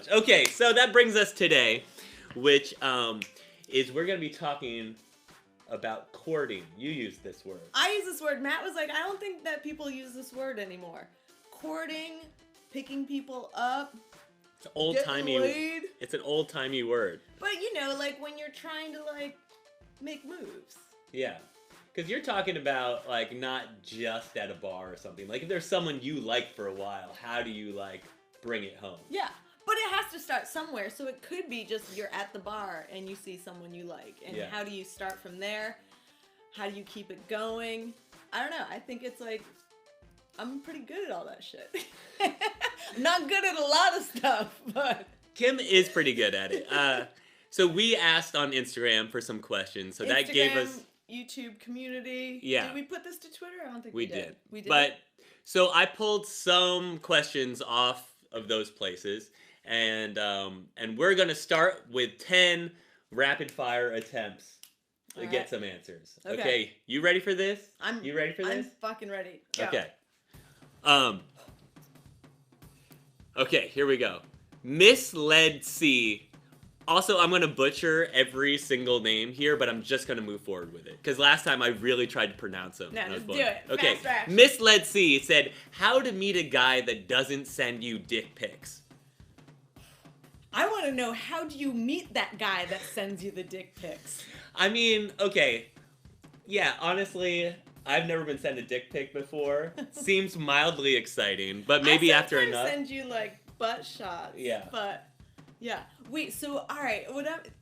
Okay, so that brings us today, which is we're going to be talking about courting. You use this word. I use this word. Matt was like, I don't think that people use this word anymore. Courting, picking people up. It's old-timey. It's an old-timey word. But like when you're trying to make moves. Yeah. Because you're talking about not just at a bar or something. Like if there's someone you like for a while, how do you bring it home? Yeah. But it has to start somewhere, so it could be just you're at the bar and you see someone you like. And how do you start from there? How do you keep it going? I don't know. I think it's I'm pretty good at all that shit. Not good at a lot of stuff, but... Kim is pretty good at it. So we asked on Instagram for some questions, so that gave us... YouTube community. Yeah. Did we put this to Twitter? I don't think we did. We did? But, so I pulled some questions off of those places. And we're going to start with 10 rapid-fire attempts to get some answers. Okay, you ready for this? You ready for this? I'm fucking ready. Go. Okay. Okay, here we go. Misled C. Also, I'm going to butcher every single name here, but I'm just going to move forward with it. Because last time I really tried to pronounce them. No, just do it. Okay, Fast track. Misled C said, how to meet a guy that doesn't send you dick pics. I want to know, how do you meet that guy that sends you the dick pics? I mean, okay. Yeah, honestly, I've never been sent a dick pic before. Seems mildly exciting, but maybe after enough. I send you, butt shots. Yeah. But, yeah. Wait, so, alright,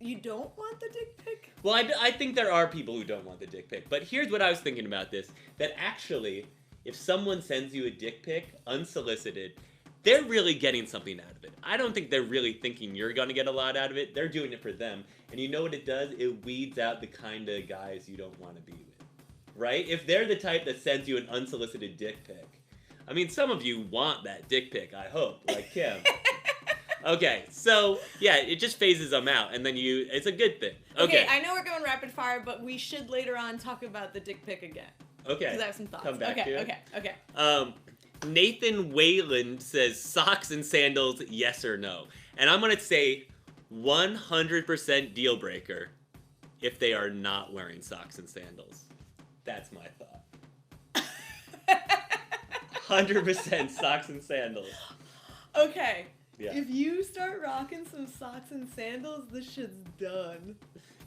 you don't want the dick pic? Well, I think there are people who don't want the dick pic, but here's what I was thinking about this. That actually, if someone sends you a dick pic, unsolicited, they're really getting something out of it. I don't think they're really thinking you're going to get a lot out of it. They're doing it for them. And you know what it does? It weeds out the kind of guys you don't want to be with. Right? If they're the type that sends you an unsolicited dick pic. I mean, some of you want that dick pic, I hope, like Kim. Okay, so, yeah, it just phases them out, and then it's a good thing. Okay, I know we're going rapid fire, but we should later on talk about the dick pic again. Okay. Because I have some thoughts. Come back to it. Okay. Nathan Wayland says socks and sandals, yes or no. And I'm going to say 100% deal breaker if they are not wearing socks and sandals. That's my thought. 100% socks and sandals. Okay. Yeah. If you start rocking some socks and sandals, this shit's done.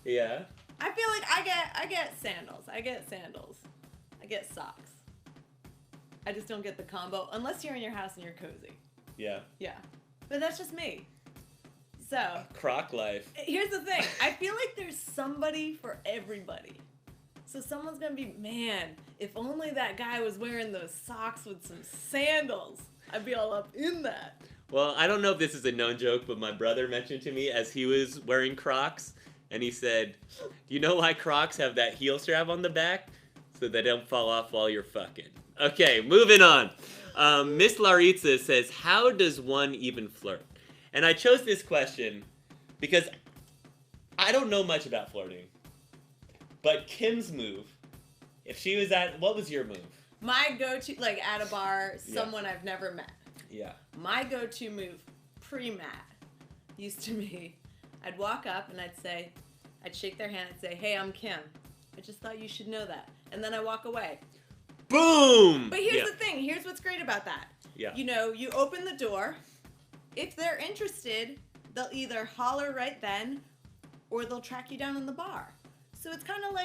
Yeah. I feel like I get sandals. I get socks. I just don't get the combo unless you're in your house and you're cozy. Yeah. Yeah. But that's just me. So. Croc life. Here's the thing. I feel like there's somebody for everybody. So someone's gonna be, man, if only that guy was wearing those socks with some sandals, I'd be all up in that. Well, I don't know if this is a known joke, but my brother mentioned to me as he was wearing Crocs, and he said, you know why Crocs have that heel strap on the back? So they don't fall off while you're fucking. Okay, moving on. Miss Laritza says, how does one even flirt? And I chose this question because I don't know much about flirting. But Kim's move, if she was what was your move? My go-to, at a bar, someone I've never met. Yeah. My go-to move, pre-Matt, used to be, I'd walk up and I'd shake their hand and say, hey, I'm Kim. I just thought you should know that. And then I walk away. Boom! But here's the thing. Here's what's great about that. Yeah. You open the door. If they're interested, they'll either holler right then or they'll track you down in the bar. So it's kind of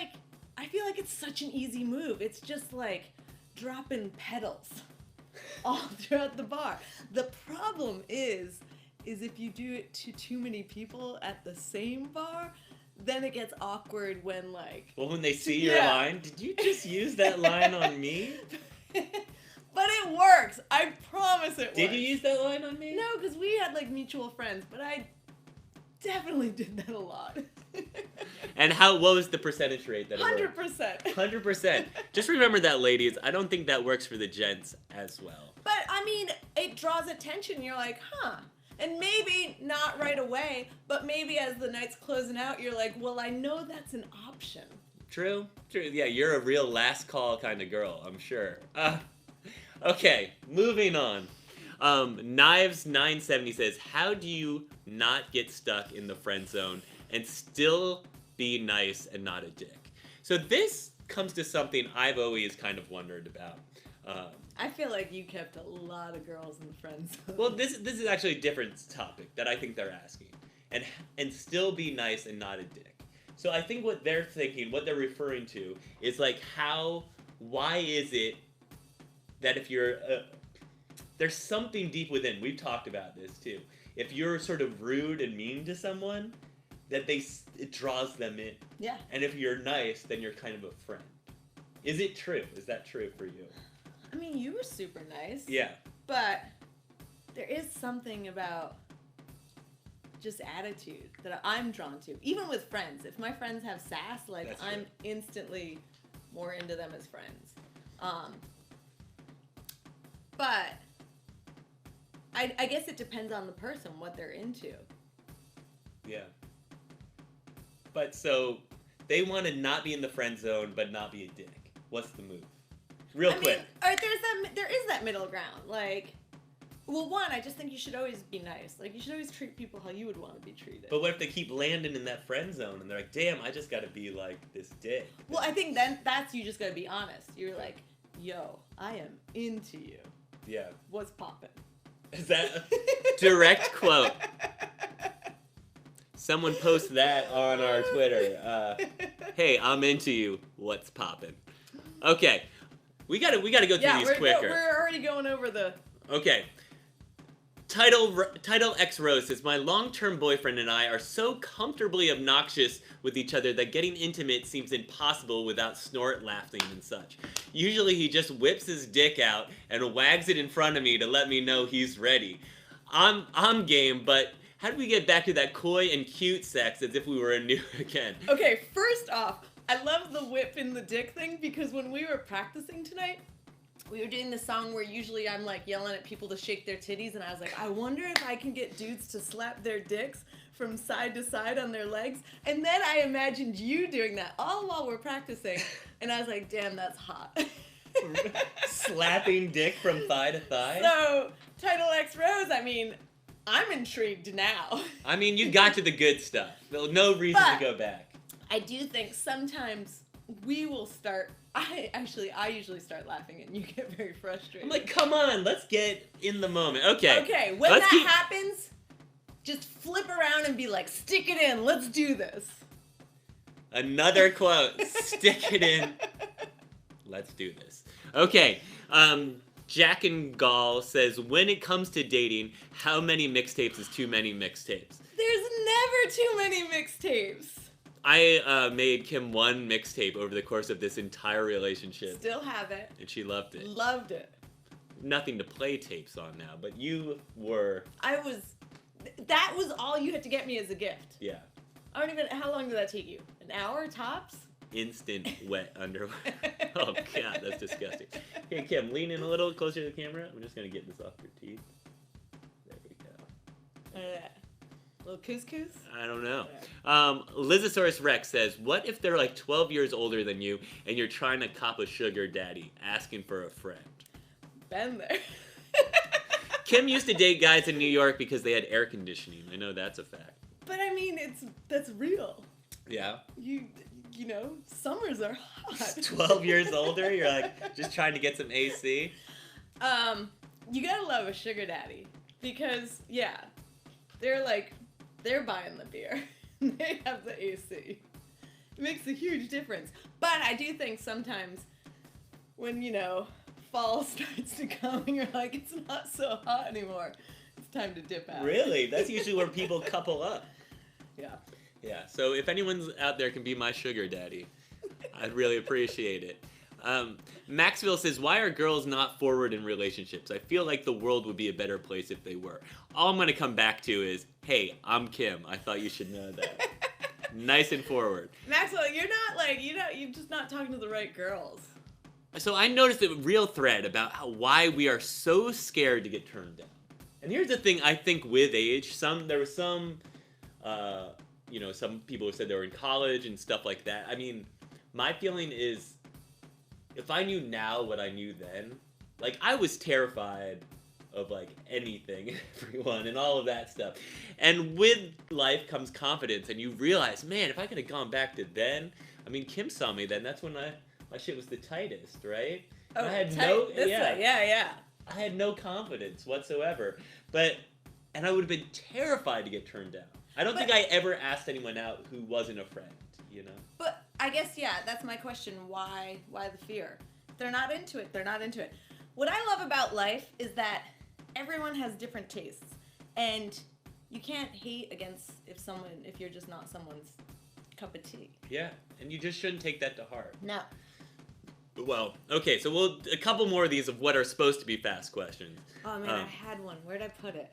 I feel like it's such an easy move. It's just dropping pedals all throughout the bar. The problem is if you do it to too many people at the same bar, then it gets awkward when Well, when they see your line, did you just use that line on me? But it works. I promise it works. Did you use that line on me? No, because we had mutual friends, but I definitely did that a lot. And what was the percentage rate that it 100%. 100%. Just remember that, ladies. I don't think that works for the gents as well. But, I mean, it draws attention. You're like, huh. And maybe not right away, but maybe as the night's closing out, you're like, well, I know that's an option. True. Yeah, you're a real last call kind of girl, I'm sure. Okay, moving on. Knives 970 says, how do you not get stuck in the friend zone and still be nice and not a dick? So this comes to something I've always kind of wondered about. I feel like you kept a lot of girls in the friend zone. Well, this is actually a different topic that I think they're asking. And still be nice and not a dick. So I think what they're thinking, what they're referring to, is like why is it that if you're, there's something deep within, we've talked about this too, if you're sort of rude and mean to someone, that it draws them in. Yeah. And if you're nice, then you're kind of a friend. Is it true? Is that true for you? I mean, you were super nice. Yeah. But there is something about just attitude that I'm drawn to. Even with friends. If my friends have sass, like, That's I'm true. instantly more into them as friends. But I guess it depends on the person, what they're into. Yeah. But so they want to not be in the friend zone, but not be a dick. What's the move? Real quick. Mean, all right, there is that middle ground. Like, well, one, I just think you should always be nice. Like, you should always treat people how you would want to be treated. But what if they keep landing in that friend zone and they're like, damn, I just got to be like this dick? Well, I think then that's you just got to be honest. You're like, yo, I am into you. Yeah. What's poppin'? Is that a direct quote? Someone post that on our Twitter. Hey, I'm into you. What's poppin'? Okay. We gotta go through these quicker. We're already going over the... Okay. Title X Rose says, my long-term boyfriend and I are so comfortably obnoxious with each other that getting intimate seems impossible without snort laughing and such. Usually he just whips his dick out and wags it in front of me to let me know he's ready. I'm game, but how do we get back to that coy and cute sex as if we were anew again? Okay, first off, I love the whip in the dick thing because when we were practicing tonight, we were doing this song where usually I'm like yelling at people to shake their titties, and I was like, I wonder if I can get dudes to slap their dicks from side to side on their legs. And then I imagined you doing that all while we're practicing, and I was like, damn, that's hot. Slapping dick from thigh to thigh? So, Title X Rose, I mean, I'm intrigued now. I mean, you got to the good stuff. No reason to go back. I do think sometimes we will start... I usually start laughing and you get very frustrated. I'm like, come on, let's get in the moment. Okay. Okay, when that happens, just flip around and be like, stick it in, let's do this. Another quote, stick it in, let's do this. Okay, Jack and Gall says, when it comes to dating, how many mixtapes is too many mixtapes? There's never too many mixtapes. I made Kim one mixtape over the course of this entire relationship. Still have it. And she loved it. Loved it. Nothing to play tapes on now, but you were... That was all you had to get me as a gift. Yeah. How long did that take you? An hour, tops? Instant wet underwear. Oh, God, that's disgusting. Here, Kim, lean in a little closer to the camera. I'm just going to get this off your teeth. There we go. Little couscous? I don't know. Lizosaurus Rex says, what if they're like 12 years older than you and you're trying to cop a sugar daddy, asking for a friend? Been there. Kim used to date guys in New York because they had air conditioning. I know that's a fact. But I mean, that's real. Yeah. You know, summers are hot. 12 years older, you're like just trying to get some AC. You gotta love a sugar daddy because they're buying the beer. They have the AC. It makes a huge difference. But I do think sometimes when, fall starts to come and you're like, it's not so hot anymore, it's time to dip out. Really? That's usually where people couple up. Yeah. Yeah, so if anyone's out there can be my sugar daddy, I'd really appreciate it. Maxwell says, why are girls not forward in relationships? I feel like the world would be a better place if they were. All I'm going to come back to is, hey, I'm Kim. I thought you should know that. Nice and forward. Maxwell, you're not you're just not talking to the right girls. So I noticed a real thread about why we are so scared to get turned down. And here's the thing, I think with age, there was some people who said they were in college and stuff like that. I mean, my feeling is, if I knew now what I knew then, like, I was terrified of like anything and everyone and all of that stuff. And with life comes confidence, and you realize, man, if I could have gone back to then, I mean, Kim saw me then. That's when my shit was the tightest, right? Oh, I had yeah. I had no confidence whatsoever. And I would have been terrified to get turned down. I don't think I ever asked anyone out who wasn't a friend, you know? But I guess, yeah, that's my question. Why the fear? If they're not into it, they're not into it. What I love about life is that everyone has different tastes. And you can't hate against if you're just not someone's cup of tea. Yeah, and you just shouldn't take that to heart. No. Well, okay, so a couple more of these of what are supposed to be fast questions. Oh, man, I had one. Where'd I put it?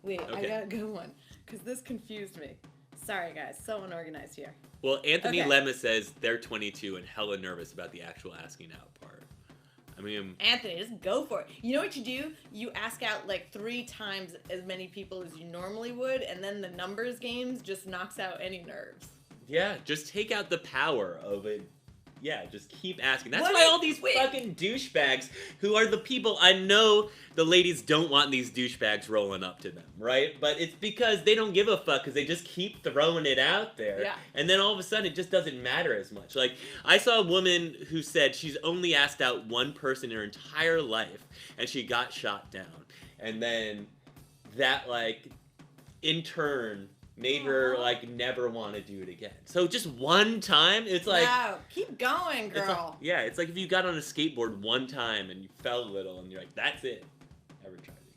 Wait, okay. I got a good one. Because this confused me. Sorry, guys. So unorganized here. Well, Anthony Lemma says they're 22 and hella nervous about the actual asking out part. I mean... Anthony, just go for it. You know what you do? You ask out like 3 times as many people as you normally would, and then the numbers games just knocks out any nerves. Yeah, just take out the power of it. Yeah, just keep asking. That's why all these fucking douchebags who are the people, I know the ladies don't want these douchebags rolling up to them, right? But it's because they don't give a fuck because they just keep throwing it out there. Yeah. And then all of a sudden it just doesn't matter as much. Like, I saw a woman who said she's only asked out one person in her entire life and she got shot down. And then that, like, in turn... made her, like, never want to do it again. So just one time, it's like... Wow, keep going, girl. It's like if you got on a skateboard one time and you fell a little and you're like, that's it. Never try it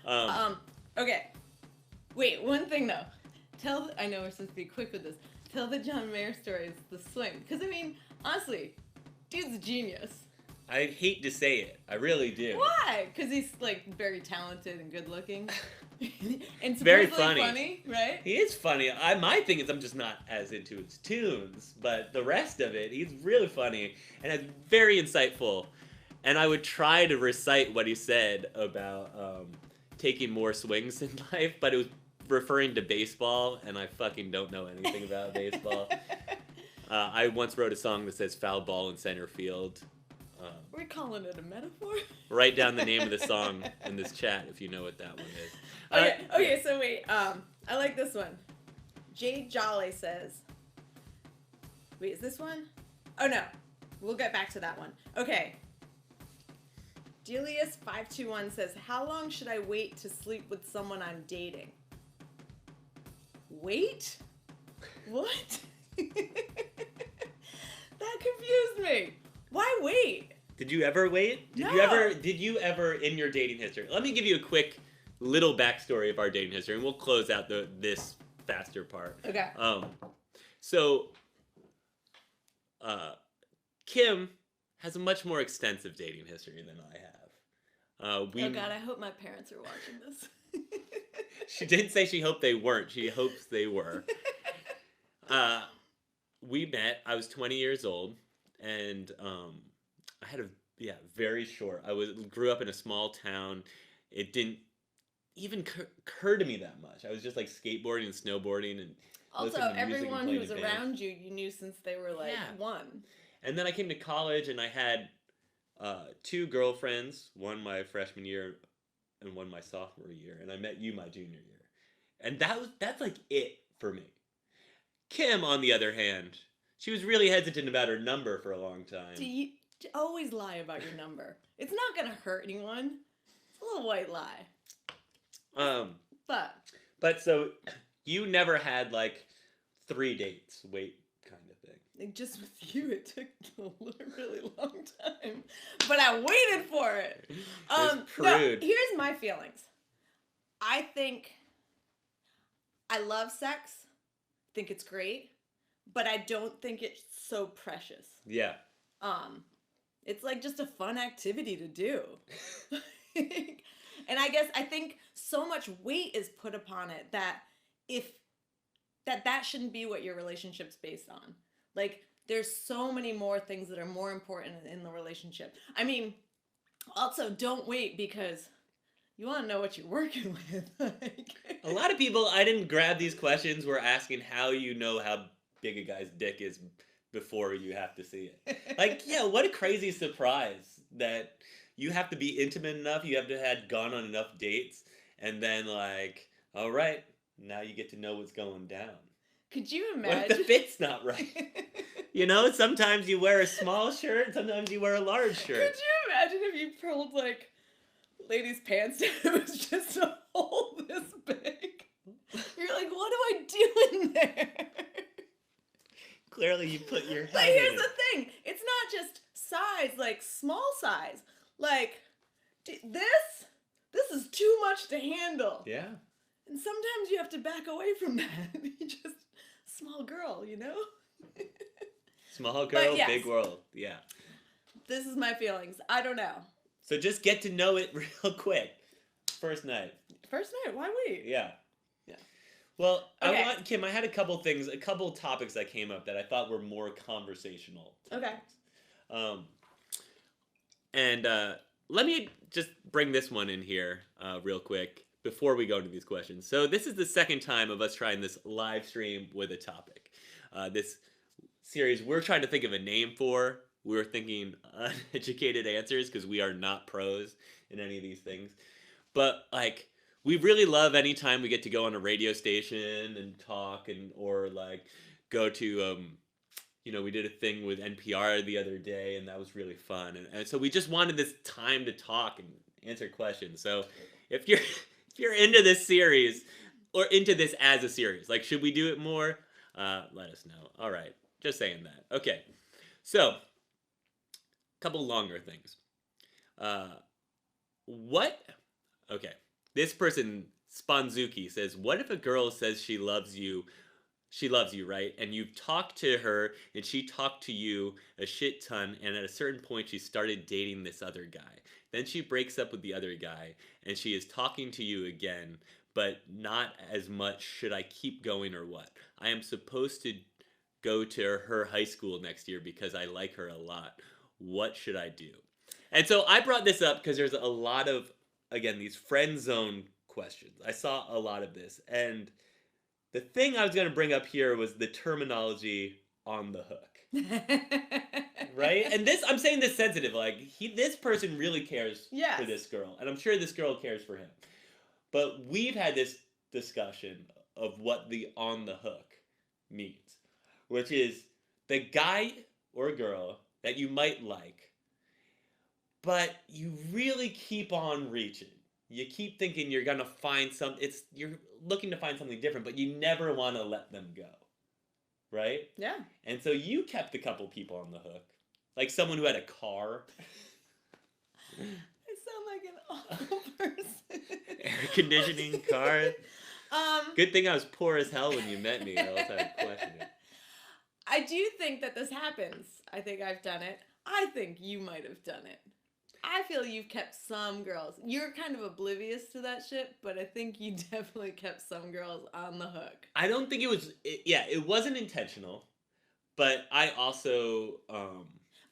again. Okay. Wait, one thing, though. I know we're supposed to be quick with this. Tell the John Mayer stories, the swing. Because, I mean, honestly, dude's a genius. I hate to say it. I really do. Why? Because he's, like, very talented and good-looking. And very funny, right? He is funny. My thing is I'm just not as into his tunes, but the rest of it, he's really funny and it's very insightful. And I would try to recite what he said about taking more swings in life, but it was referring to baseball, and I fucking don't know anything about baseball. I once wrote a song that says "foul ball in center field." We're calling it a metaphor? Write down the name of the song in this chat if you know what that one is. Okay, so wait. I like this one. Jade Jolly says... Wait, is this one? Oh, no. We'll get back to that one. Okay. Delius521 says, how long should I wait to sleep with someone I'm dating? Wait? What? That confused me. Why wait? Did you ever wait? Did you ever in your dating history? Let me give you a quick little backstory of our dating history, and we'll close out this faster part. Okay. So Kim has a much more extensive dating history than I have. Oh God, I hope my parents are watching this. She did say she hoped they weren't. She hopes they were. We met. I was 20 years old, and I had very short. Grew up in a small town. It didn't even occur to me that much. I was just like skateboarding and snowboarding and also everyone who was around you knew since they were like 1. And then I came to college and I had 2 girlfriends, one my freshman year and one my sophomore year, and I met you my junior year. And that's like it for me. Kim, on the other hand, she was really hesitant about her number for a long time. Do you always lie about your number? It's not gonna hurt anyone. It's a little white lie. But so you never had like 3 dates, wait, kind of thing. Like just with you, it took a really long time, but I waited for it. No, here's my feelings. I think I love sex. Think it's great, but I don't think it's so precious. Yeah. It's like just a fun activity to do. And I think so much weight is put upon it that that shouldn't be what your relationship's based on. Like, there's so many more things that are more important in the relationship. I mean, also don't wait because you want to know what you're working with. A lot of people, I didn't grab these questions, were asking how you know how big a guy's dick is before you have to see it. Like, yeah, what a crazy surprise that you have to be intimate enough. You have to had gone on enough dates, and then like, all right, now you get to know what's going down. Could you What imagine? if the fit's not right? You know, sometimes you wear a small shirt, sometimes you wear a large shirt. Could you imagine if you pulled like ladies' pants down? It was just a hole this big. You're like, what do I do in there? Clearly, you put your head But in here's it. the thing: it's not just size, like small size. Like this is too much to handle. Yeah. And sometimes you have to back away from that. You just small girl, you know. Small girl, yes. big world. Yeah. This is my feelings. I don't know. So just get to know it real quick. First night. First night, why wait? Yeah. Yeah. Well, Okay. Kim, I had a couple topics that came up that I thought were more conversational. Okay. And let me just bring this one in here real quick before we go into these questions. So this is the second time of us trying this live stream with a topic. This series we're trying to think of a name for. We were thinking uneducated answers because we are not pros in any of these things. But like, we really love anytime we get to go on a radio station and talk or like go to we did a thing with NPR the other day, and that was really fun. And so we just wanted this time to talk and answer questions. So if you're into this series or into this as a series, like, should we do it more? Let us know. All right, just saying that. Okay, so a couple longer things. Okay, this person Sponzuki says, what if a girl says she loves you, right? And you've talked to her and she talked to you a shit ton, and at a certain point she started dating this other guy. Then she breaks up with the other guy and she is talking to you again, but not as much. Should I keep going or what? I am supposed to go to her high school next year because I like her a lot. What should I do? And so I brought this up because there's a lot of, again, these friend zone questions. I saw a lot of this, and the thing I was going to bring up here was the terminology on the hook. Right? And this, I'm saying this sensitive, like, this person really cares for this girl, and I'm sure this girl cares for him. But we've had this discussion of what the on the hook means, which is the guy or girl that you might like, but you really keep on reaching. You keep thinking you're gonna find you're looking to find something different, but you never want to let them go, right? Yeah. And so you kept a couple people on the hook, like someone who had a car. I sound like an awful person. Air conditioning, car. Good thing I was poor as hell when you met me, or else I'd question it. I do think that this happens. I think I've done it. I think you might have done it. I feel you've kept some girls. You're kind of oblivious to that shit, but I think you definitely kept some girls on the hook. I don't think it wasn't intentional, but I also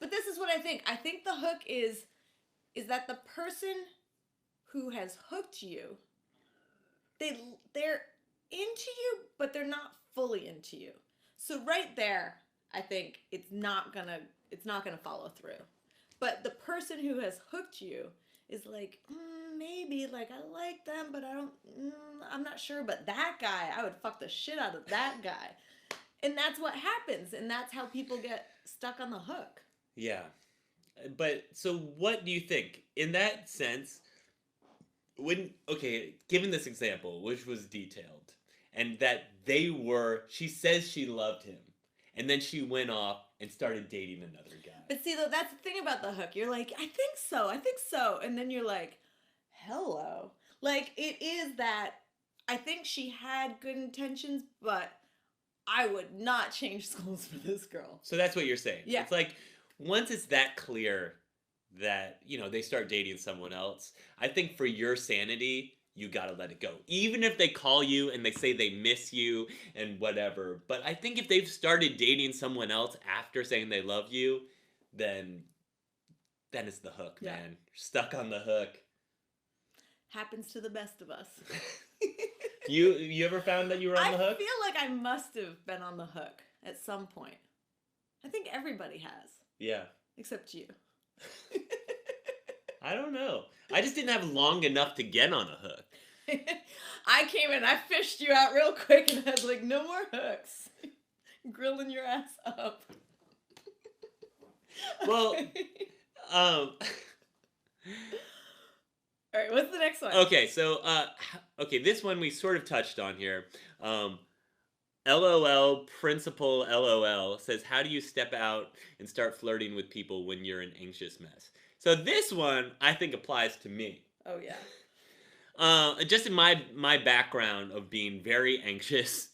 But this is what I think. I think the hook is that the person who has hooked you, they're into you, but they're not fully into you. So right there, I think it's not gonna follow through. But the person who has hooked you is like, maybe, like, I like them, but I'm not sure. But that guy, I would fuck the shit out of that guy. And that's what happens. And that's how people get stuck on the hook. Yeah. But, so what do you think? In that sense, given this example, which was detailed, and that she says she loved him, and then she went off and started dating another guy. But see, though, that's the thing about the hook. You're like, I think so. And then you're like, hello. Like, it is that, I think she had good intentions, but I would not change schools for this girl. So that's what you're saying. Yeah. It's like, once it's that clear that, they start dating someone else, I think for your sanity, you gotta let it go. Even if they call you and they say they miss you and whatever. But I think if they've started dating someone else after saying they love you, then it's the hook, man. You're stuck on the hook. Happens to the best of us. You ever found that you were on the hook? I feel like I must have been on the hook at some point. I think everybody has. Yeah. Except you. I don't know. I just didn't have long enough to get on a hook. I came in, I fished you out real quick, and I was like, no more hooks. Grilling your ass up. Well, All right, what's the next one? okay, so this one we sort of touched on here. LOL Principal LOL says, "How do you step out and start flirting with people when you're an anxious mess?" So this one I think applies to me. Oh yeah. Just in my background of being very anxious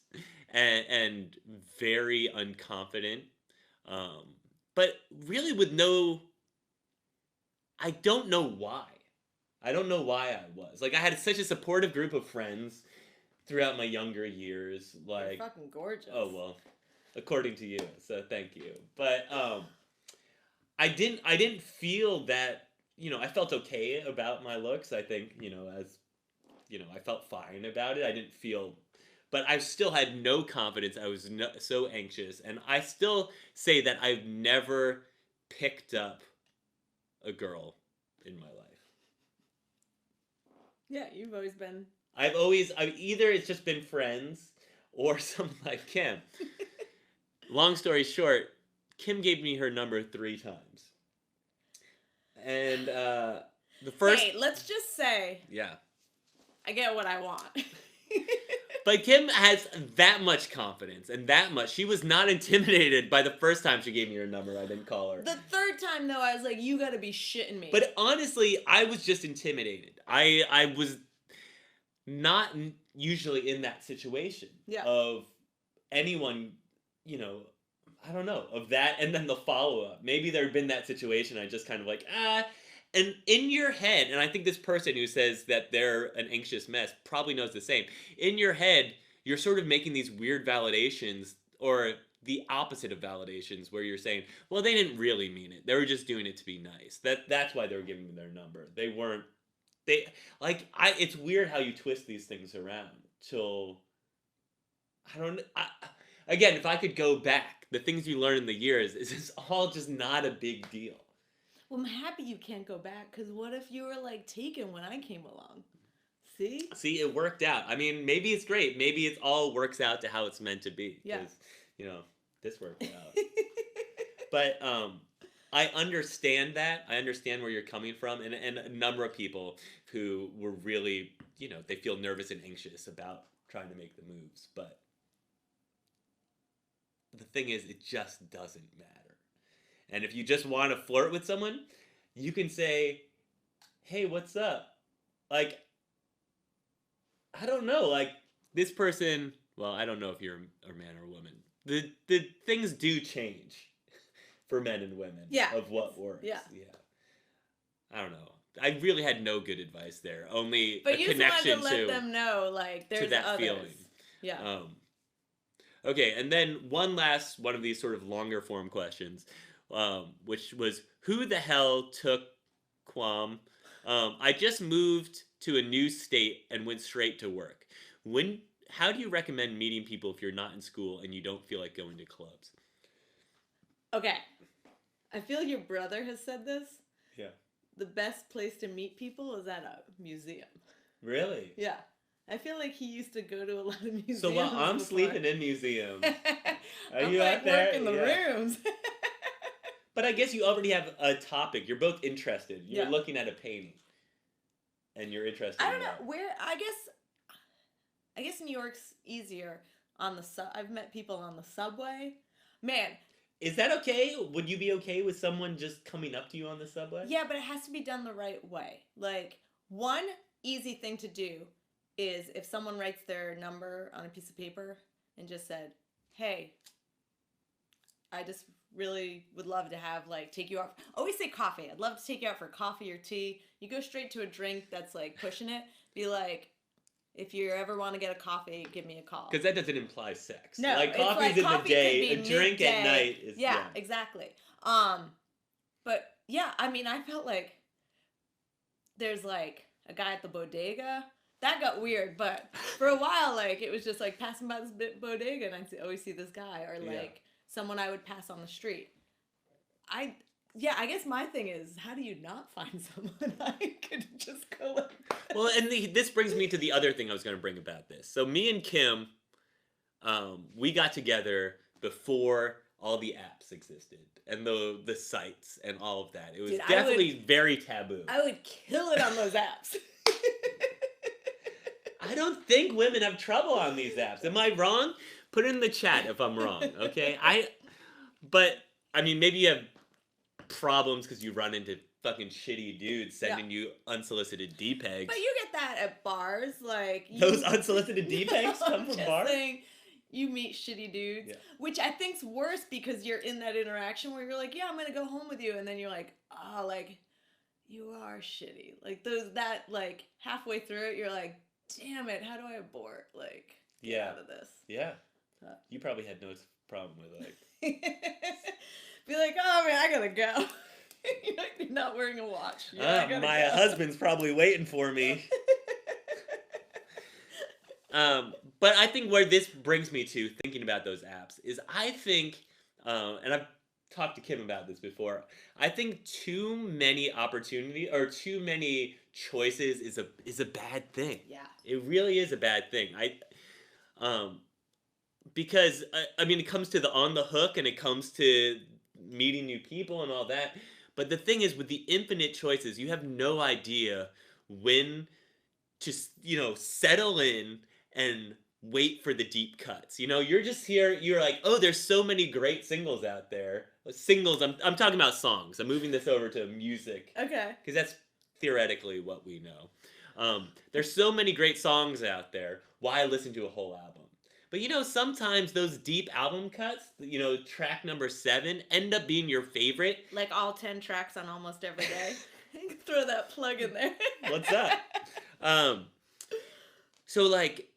and very unconfident, but really with no, I don't know why. I don't know why I was like I had such a supportive group of friends throughout my younger years. Like, you're fucking gorgeous. oh well, according to you, so thank you. But I didn't feel that. I felt okay about my looks. I think as I felt fine about it. I didn't feel, but I still had no confidence. I was so anxious, and I still say that I've never picked up a girl in my life. Yeah, you've always been. I've either it's just been friends or someone like Kim. Long story short, Kim gave me her number 3 times. And the first. Hey, let's just say. Yeah. I get what I want. But Kim has that much confidence and that much. She was not intimidated by the first time she gave me her number. I didn't call her. The third time, though, I was like, you gotta be shitting me. But honestly, I was just intimidated. I was not usually in that situation. Yeah. Of anyone, I don't know, of that, and then the follow-up. Maybe there had been that situation, I just kind of like, and in your head, and I think this person who says that they're an anxious mess probably knows the same. In your head, you're sort of making these weird validations, or the opposite of validations, where you're saying, well, they didn't really mean it. They were just doing it to be nice. That's why they were giving me their number. They weren't, it's weird how you twist these things around till, again, if I could go back, the things you learn in the years is it's all just not a big deal. Well, I'm happy you can't go back, because what if you were, taken when I came along? See? See, it worked out. I mean, maybe it's great. Maybe it all works out to how it's meant to be. Yeah. Because, this worked out. But I understand that. I understand where you're coming from. And a number of people who were really, they feel nervous and anxious about trying to make the moves. But the thing is, it just doesn't matter. And if you just want to flirt with someone, you can say, hey, what's up? I don't know. This person, well, I don't know if you're a man or a woman. The things do change for men and women. Yeah. Of what works. Yeah. I don't know. I really had no good advice there. Only but a you connection just wanted to let them know, there's to that others. feeling. Yeah. Okay, and then one last one of these sort of longer form questions. Which was, who the hell took Quam? I just moved to a new state and went straight to work. How do you recommend meeting people if you're not in school and you don't feel like going to clubs? Okay. I feel your brother has said this. Yeah. The best place to meet people is at a museum. Really? Yeah. I feel like he used to go to a lot of museums. So while I'm sleeping in museums, are I'm you out there? Working the rooms. But I guess you already have a topic. You're both interested. You're looking at a painting, and you're interested. I don't know where. I guess New York's easier on the I've met people on the subway. Man, is that okay? Would you be okay with someone just coming up to you on the subway? Yeah, but it has to be done the right way. One easy thing to do is if someone writes their number on a piece of paper and just said, "Hey, I just really would love to have take you out. Always say coffee. I'd love to take you out for coffee or tea." You go straight to a drink that's pushing it. Be like, if you ever want to get a coffee, give me a call. Because that doesn't imply sex. No, coffee's in the day. A drink at night is exactly. But yeah, I mean, I felt like there's a guy at the bodega. That got weird, but for a while, it was just passing by this bodega, and I'd always see this guy or someone I would pass on the street. Yeah, I guess my thing is, how do you not find someone I could just go with? Well, and this brings me to the other thing I was going to bring about this. So me and Kim, we got together before all the apps existed and the sites and all of that. It was Dude, definitely very taboo. I would kill it on those apps. I don't think women have trouble on these apps. Am I wrong? Put it in the chat if I'm wrong, okay? But I mean, maybe you have problems because you run into fucking shitty dudes sending you unsolicited D-pegs. But you get that at bars, like those unsolicited D-pegs come from bars. You meet shitty dudes, which I think's worse because you're in that interaction where you're like, yeah, I'm gonna go home with you, and then you're like, oh, like you are shitty. Like that like halfway through it, you're like, damn it, how do I abort? Like, get out of this. Yeah. You probably had no problem with like. Be like, oh man, I gotta go. You're not wearing a watch. My husband's probably waiting for me. But I think where this brings me to thinking about those apps is I think, and I've talked to Kim about this before, I think too many opportunity or too many choices is a bad thing. Yeah. It really is a bad thing. Because I mean, it comes to the on the hook and it comes to meeting new people and all that. But the thing is, with the infinite choices, you have no idea when to, settle in and wait for the deep cuts. You're just here, you're like, oh, there's so many great singles out there. Singles, I'm talking about songs. I'm moving this over to music. Okay. Because that's theoretically what we know. There's so many great songs out there. Why listen to a whole album? But sometimes those deep album cuts, track number 7, end up being your favorite. Like all 10 tracks on almost every day. Throw that plug in there. What's up? So like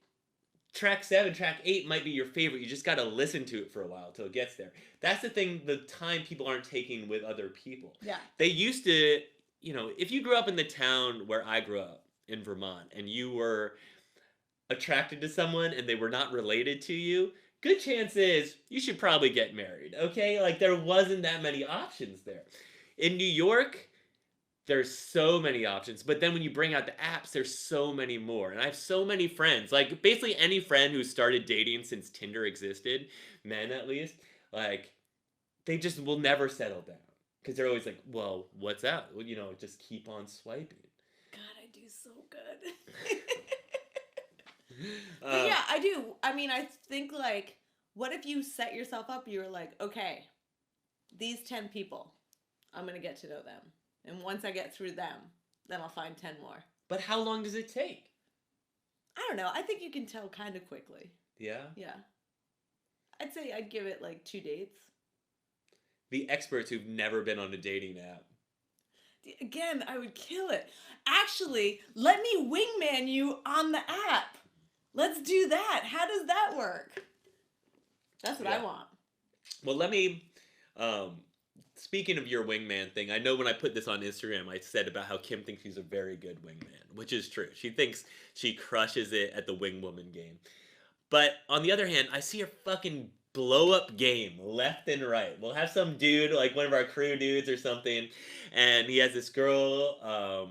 track 7, track 8 might be your favorite. You just got to listen to it for a while till it gets there. That's the thing, the time people aren't taking with other people. Yeah. They used to, if you grew up in the town where I grew up in Vermont and you were attracted to someone and they were not related to you, good chance is you should probably get married, okay? Like there wasn't that many options there. In New York, there's so many options, but then when you bring out the apps, there's so many more. And I have so many friends, like basically any friend who started dating since Tinder existed, men at least, like they just will never settle down because they're always like, well, what's that? Well, just keep on swiping. God, I do so good. Yeah, I do. I mean, I think like, what if you set yourself up? You were like, okay, these 10 people, I'm going to get to know them. And once I get through them, then I'll find 10 more. But how long does it take? I don't know. I think you can tell kind of quickly. Yeah? Yeah. I'd say I'd give it like 2 dates. The experts who've never been on a dating app. Again, I would kill it. Actually, let me wingman you on the app. Let's do that. How does that work? That's what I want. Well, let me, speaking of your wingman thing, I know when I put this on Instagram, I said about how Kim thinks she's a very good wingman, which is true. She thinks she crushes it at the wing woman game. But on the other hand, I see her fucking blow up game left and right. We'll have some dude, like one of our crew dudes or something, and he has this girl,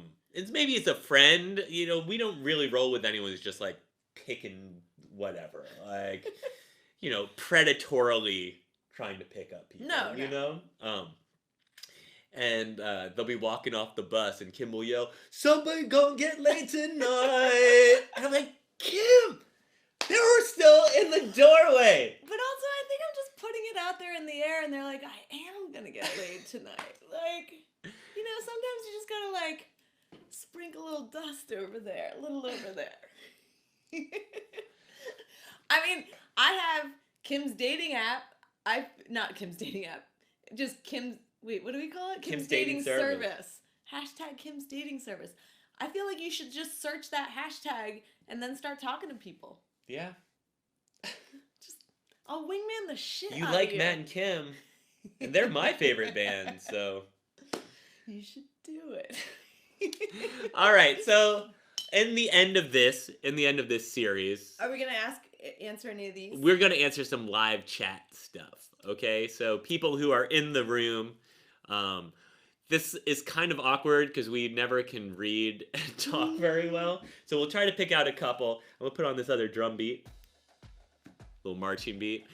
maybe it's a friend, we don't really roll with anyone who's just like, picking whatever, like, predatorily trying to pick up people. No. And they'll be walking off the bus and Kim will yell, somebody gonna get laid tonight. And I'm like, Kim, they were still in the doorway. But also I think I'm just putting it out there in the air and they're like, I am gonna get laid tonight. Like, sometimes you just gotta like sprinkle a little dust over there, a little over there. I mean, I have Kim's dating app. Not Kim's dating app. Just Kim's, wait, what do we call it? Kim's dating service. Hashtag Kim's dating service. I feel like you should just search that hashtag and then start talking to people. Yeah. I'll wingman the shit you out like of you. Matt and Kim, and they're my favorite band, so. You should do it. All right, so in the end of this series, are we gonna answer any of these? We're gonna answer some live chat stuff. Okay, so people who are in the room, This is kind of awkward because we never can read and talk very well. So we'll try to pick out a couple. And we'll put on this other drum beat. Little marching beat.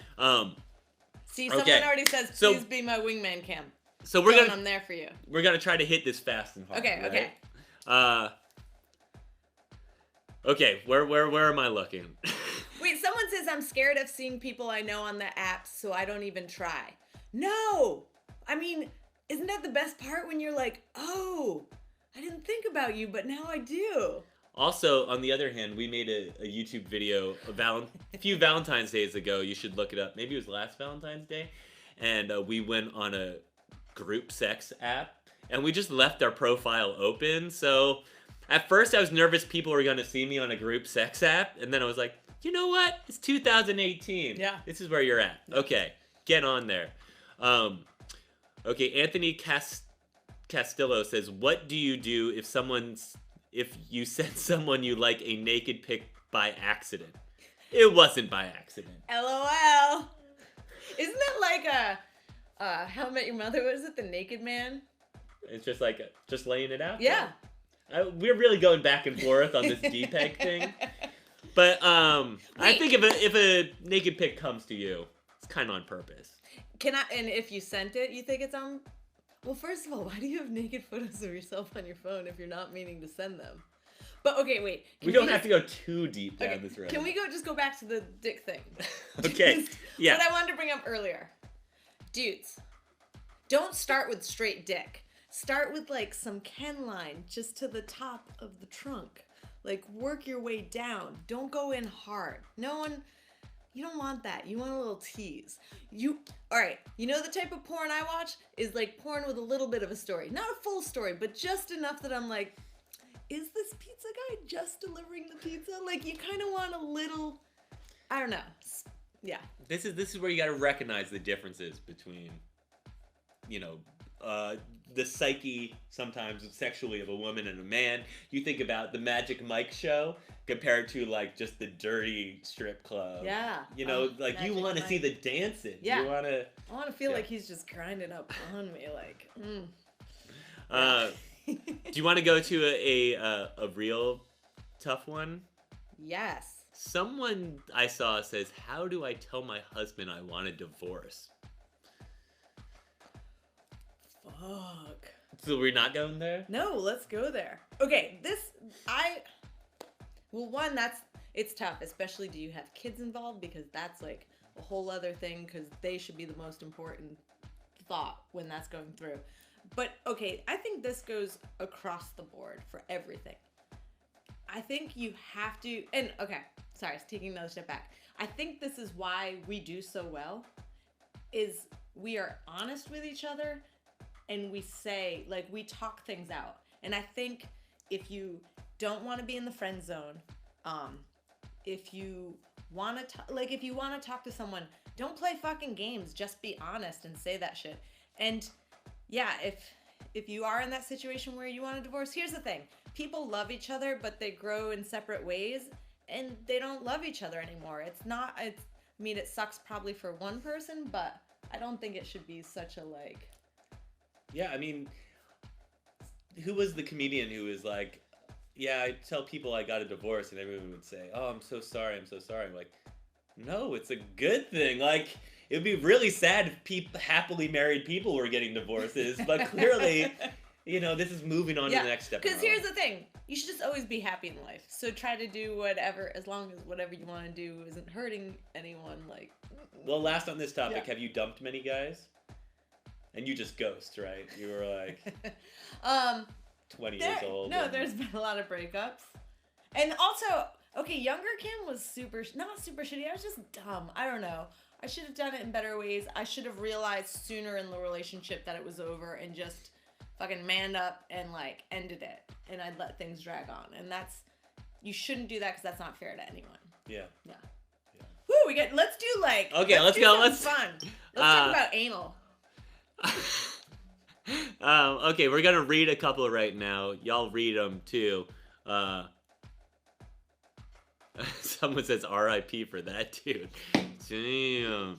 See, someone already says, please be my wingman, Cam. So I'm there for you. We're gonna try to hit this fast and hard. Okay, right? okay. Okay, where am I looking? Wait, someone says I'm scared of seeing people I know on the apps, so I don't even try. No! I mean, isn't that the best part when you're like, oh, I didn't think about you, but now I do. Also, on the other hand, we made a YouTube video a few Valentine's Days ago. You should look it up. Maybe it was last Valentine's Day. And we went on a group sex app. And we just left our profile open. So at first I was nervous people were going to see me on a group sex app. And then I was like, you know what? It's 2018. Yeah. This is where you're at. Okay, get on there. Okay, Anthony Castillo says, what do you do if you send someone you like a naked pic by accident? It wasn't by accident. LOL. Isn't that like How I Met Your Mother? What is it? The Naked Man? It's just like, just laying it out. Yeah. We're really going back and forth on this DPEG thing. But I think if a naked pic comes to you, it's kind of on purpose. And if you sent it, you think it's on... Well, first of all, why do you have naked photos of yourself on your phone if you're not meaning to send them? But okay, wait. We don't have to go too deep down this road. Can we just go back to the dick thing? Okay, yeah. What I wanted to bring up earlier. Dudes, don't start with straight dick. Start with like some Ken line just to the top of the trunk. Like work your way down. Don't go in hard. You don't want that. You want a little tease. Alright, you know the type of porn I watch is like porn with a little bit of a story. Not a full story, but just enough that I'm like, is this pizza guy just delivering the pizza? Like you kind of want a little, I don't know. Yeah. This is where you got to recognize the differences between, the psyche sometimes sexually of a woman and a man. You think about the Magic Mike show compared to like just the dirty strip club. Yeah. You want to see the dancing. Yeah. I want to feel like he's just grinding up on me like. Do you want to go to a real tough one? Yes. Someone I saw says, how do I tell my husband I want a divorce? Fuck. So we're not going there? No, let's go there. Okay, it's tough, especially do you have kids involved, because that's like a whole other thing, because they should be the most important thought when that's going through. But okay, I think this goes across the board for everything. I think you have to, and okay, sorry, taking another step back. I think this is why we do so well, is we are honest with each other, and we say, like, we talk things out. And I think if you don't want to be in the friend zone, if you want to talk to someone, don't play fucking games. Just be honest and say that shit. And yeah, if you are in that situation where you want a divorce, here's the thing. People love each other, but they grow in separate ways, and they don't love each other anymore. It sucks probably for one person, but I don't think it should be such a like... Yeah, I mean, who was the comedian who was like, yeah, I tell people I got a divorce, and everyone would say, oh, I'm so sorry. I'm like, no, it's a good thing. Like, it would be really sad if happily married people were getting divorces, but clearly, this is moving on to the next step. Because here's the thing. You should just always be happy in life. So try to do whatever, as long as whatever you want to do isn't hurting anyone. Like. Well, last on this topic, have you dumped many guys? And you just ghost, right? You were like 20 years old. No, there's been a lot of breakups. And also, okay, younger Kim was not super shitty. I was just dumb. I don't know. I should have done it in better ways. I should have realized sooner in the relationship that it was over and just fucking manned up and like ended it. And I'd let things drag on. And you shouldn't do that because that's not fair to anyone. Yeah. Yeah. Woo, let's do like. Okay, let's go. Let's fun. Let's talk about anal. Okay, we're gonna read a couple right now. Y'all read them too. Someone says R.I.P. for that dude. Damn.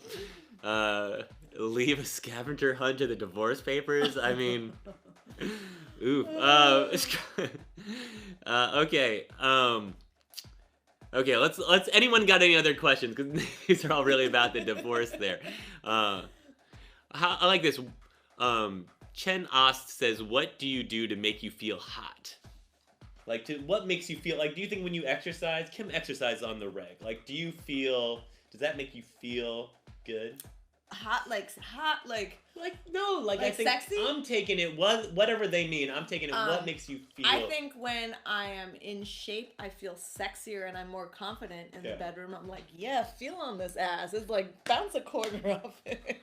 leave a scavenger hunt to the divorce papers. I mean, ooh. Okay. Okay. Let's. Anyone got any other questions? Because these are all really about the divorce there. I like this. Chen Ost says, "What do you do to make you feel hot? Like, what makes you feel like? Do you think when you exercise, Kim exercises on the reg? Like, do you feel? Does that make you feel good? Hot, like No, like I think sexy? I'm taking it. Whatever they mean, I'm taking it. What makes you feel? I think when I am in shape, I feel sexier and I'm more confident in the bedroom. I'm like, yeah, feel on this ass. It's like bounce a corner off it.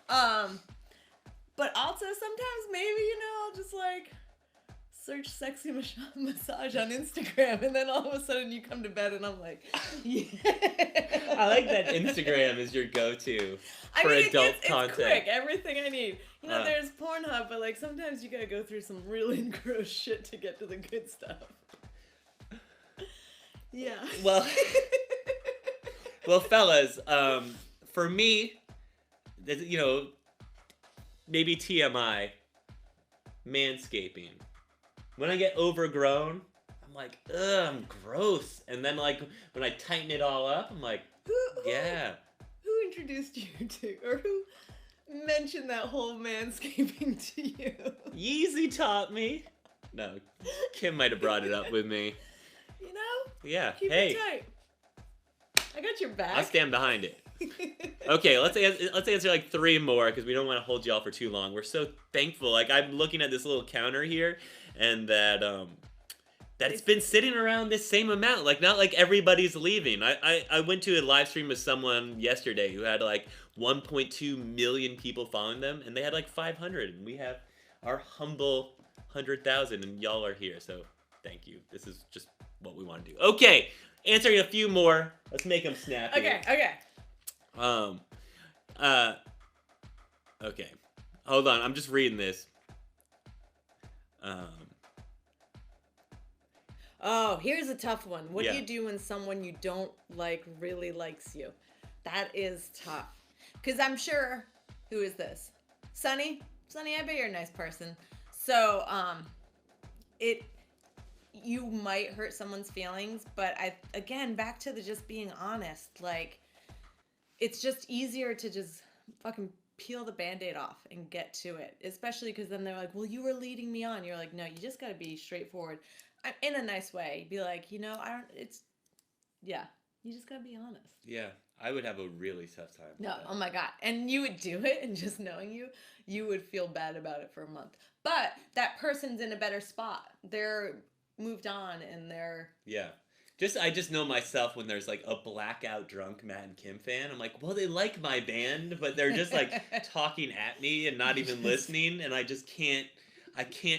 But also sometimes maybe I'll just like search sexy massage on Instagram, and then all of a sudden you come to bed and I'm like, yeah. I like that Instagram is your go-to for adult content. It's quick, everything I need. There's Pornhub, but like sometimes you gotta go through some really gross shit to get to the good stuff. Yeah. Well, fellas, for me, maybe TMI, manscaping. When I get overgrown, I'm like, ugh, I'm gross. And then, like, when I tighten it all up, I'm like, yeah. Who introduced you to, or who mentioned that whole manscaping to you? Yeezy taught me. No, Kim might have brought it up with me. Yeah. Keep it tight. I got your back. I'll stand behind it. Okay, let's answer like 3 more because we don't want to hold y'all for too long. We're so thankful. Like, I'm looking at this little counter here, and that it's been sitting around this same amount. Like, not like everybody's leaving. I went to a live stream with someone yesterday who had like 1.2 million people following them, and they had like 500, and we have our humble 100,000, and y'all are here. So thank you. This is just what we want to do. Okay, answering a few more. Let's make them snappy. Okay. Okay. Hold on, I'm just reading this. Oh, here's a tough one. What do you do when someone you don't like really likes you? That is tough. Because I'm sure, who is this? Sunny, I bet you're a nice person. So, you might hurt someone's feelings, but again, back to the just being honest, like, it's just easier to just fucking peel the Band-Aid off and get to it. Especially because then they're like, well, you were leading me on. You're like, no, you just got to be straightforward. In a nice way. Be like, you just got to be honest. Yeah, I would have a really tough time with that. Oh my God. And you would do it, and just knowing you would feel bad about it for a month. But that person's in a better spot. They're moved on, and they're... Yeah. I just know myself when there's like a blackout drunk Matt and Kim fan. I'm like, well, they like my band, but they're just like talking at me and not even listening, and I can't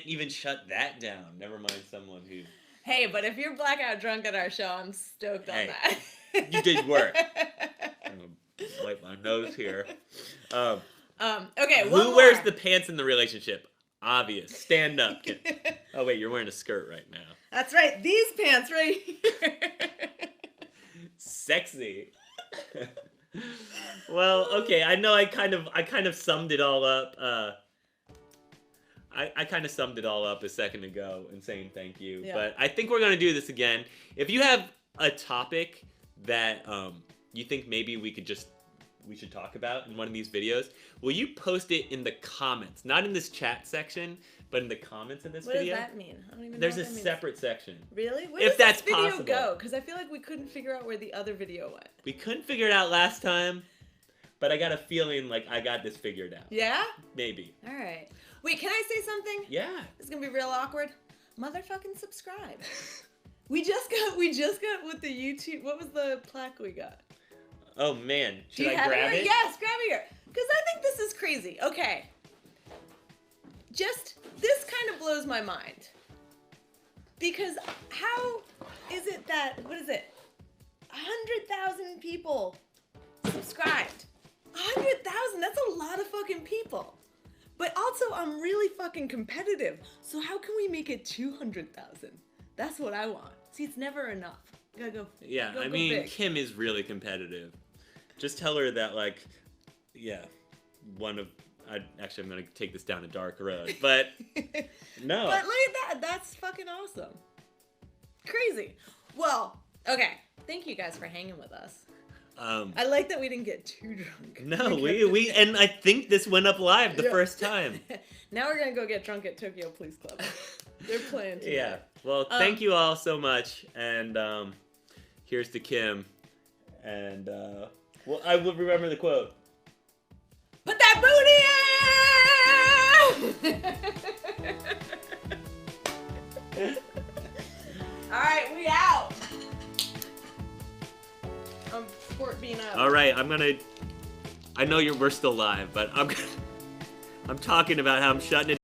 even shut that down. Never mind someone who... Hey, but if you're blackout drunk at our show, I'm stoked on that. You did work. I'm gonna wipe my nose here. Okay, who wears the pants in the relationship? Obvious. Stand up, Kim. Oh wait, you're wearing a skirt right now. That's right. These pants right here. Sexy. Well, okay. I know I kind of summed it all up. I kind of summed it all up a second ago in saying thank you. Yeah. But I think we're gonna do this again. If you have a topic that you think maybe we should talk about in one of these videos, will you post it in the comments? Not in this chat section, but in the comments in this video. What does that mean? I don't even know. There's a separate section. Really? Where if does that's this video possible. go? Because I feel like we couldn't figure out where the other video went. We couldn't figure it out last time, but I got a feeling like I got this figured out. Yeah? Maybe. All right. Wait, can I say something? Yeah. This is gonna be real awkward. Motherfucking subscribe. We just got with the YouTube. What was the plaque we got? Oh man, should I grab it? Yes, grab it here. Because I think this is crazy. Okay. This kind of blows my mind. Because how is it that, what is it? 100,000 people subscribed. 100,000, that's a lot of fucking people. But also, I'm really fucking competitive. So how can we make it 200,000? That's what I want. See, it's never enough. You gotta go. Yeah, I mean, big. Kim is really competitive. Just tell her that, like, yeah, one of. Actually, I'm gonna take this down a dark road, but no. But look at that. That's fucking awesome. Crazy. Well, okay. Thank you guys for hanging with us. I like that we didn't get too drunk. No, we and I think this went up live the first time. Now we're gonna go get drunk at Tokyo Police Club. They're playing tonight. Yeah. Well, thank you all so much, and here's to Kim, and well, I will remember the quote. Put that booty in! Alright, we out. I'm sport being up. All right, I know we're still live, but I'm talking about how I'm shutting it